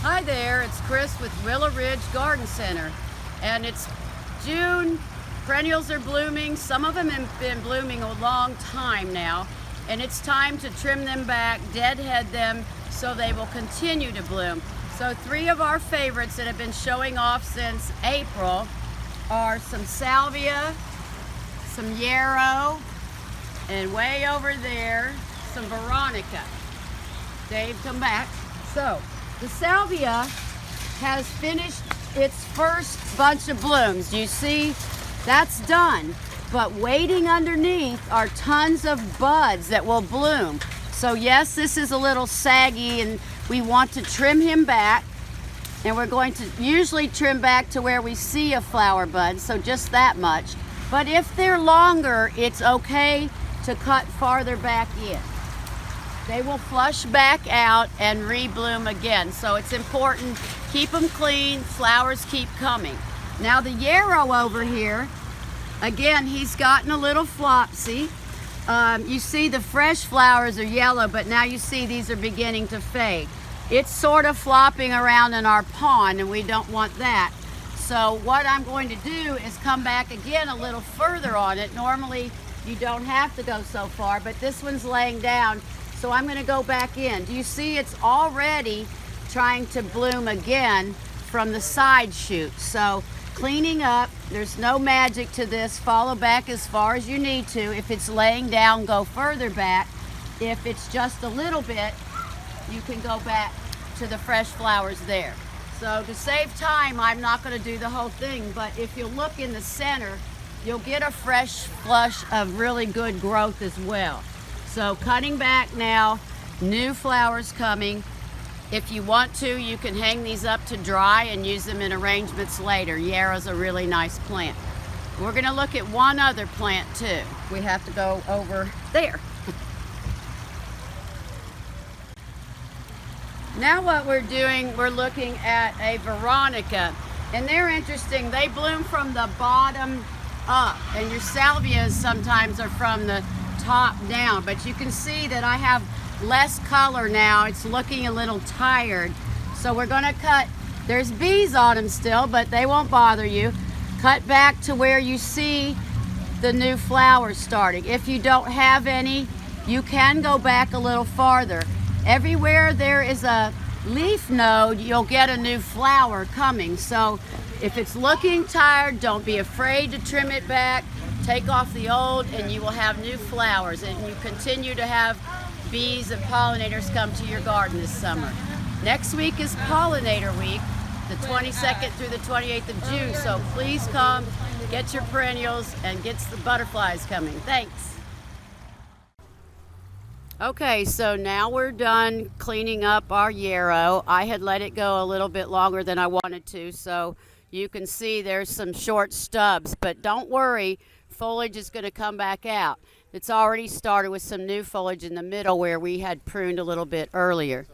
Hi there, it's Chris with Willow Ridge Garden Center, and it's June. Perennials are blooming. Some of them have been blooming a long time now, and it's time to trim them back, deadhead them, so they will continue to bloom. So 3 of our favorites that have been showing off since April are some Salvia, some yarrow, and way over there, some Veronica. Dave, come back. So, the Salvia has finished its first bunch of blooms. You see, that's done. But waiting underneath are tons of buds that will bloom. So yes, this is a little saggy and we want to trim him back. And we're going to usually trim back to where we see a flower bud, so just that much. But if they're longer, it's okay to cut farther back in. They will flush back out and rebloom again. So it's important, keep them clean, flowers keep coming. Now the yarrow over here, again, he's gotten a little flopsy. You see the fresh flowers are yellow, but now you see these are beginning to fade. It's sort of flopping around in our pond and we don't want that. So what I'm going to do is come back again a little further on it. Normally you don't have to go so far, but this one's laying down. So I'm going to go back in. Do you see it's already trying to bloom again from the side shoot? So cleaning up, there's no magic to this. Follow back as far as you need to. If it's laying down, go further back. If it's just a little bit, you can go back to the fresh flowers there. So to save time, I'm not going to do the whole thing, but if you look in the center, you'll get a fresh flush of really good growth as well. So cutting back now, new flowers coming. If you want to, you can hang these up to dry and use them in arrangements later. Yarrow's a really nice plant. We're going to look at one other plant too. We have to go over there. Now what we're doing, we're looking at a Veronica. And they're interesting. They bloom from the bottom up. And your salvias sometimes are from the top down, but you can see that I have less color now. It's looking a little tired. So we're going to cut. There's bees on them still, but they won't bother you. Cut back to where you see the new flowers starting. If you don't have any, you can go back a little farther. Everywhere there is a leaf node, you'll get a new flower coming. So if it's looking tired, don't be afraid to trim it back. Take off the old and you will have new flowers, and you continue to have bees and pollinators come to your garden this summer. Next week is Pollinator Week, the 22nd through the 28th of June, so please come, get your perennials, and get the butterflies coming. Thanks. Okay, so now we're done cleaning up our yarrow. I had let it go a little bit longer than I wanted to, so you can see there's some short stubs, but don't worry, foliage is going to come back out. It's already started with some new foliage in the middle where we had pruned a little bit earlier.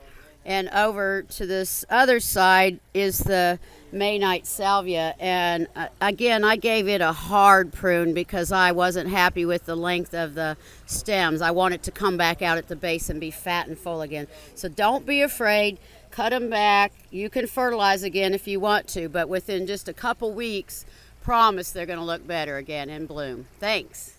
And over to this other side is the May Night Salvia, and again I gave it a hard prune because I wasn't happy with the length of the stems. I want it to come back out at the base and be fat and full again. So don't be afraid, cut them back. You can fertilize again if you want to, but within just a couple weeks, promise they're going to look better again and bloom. Thanks.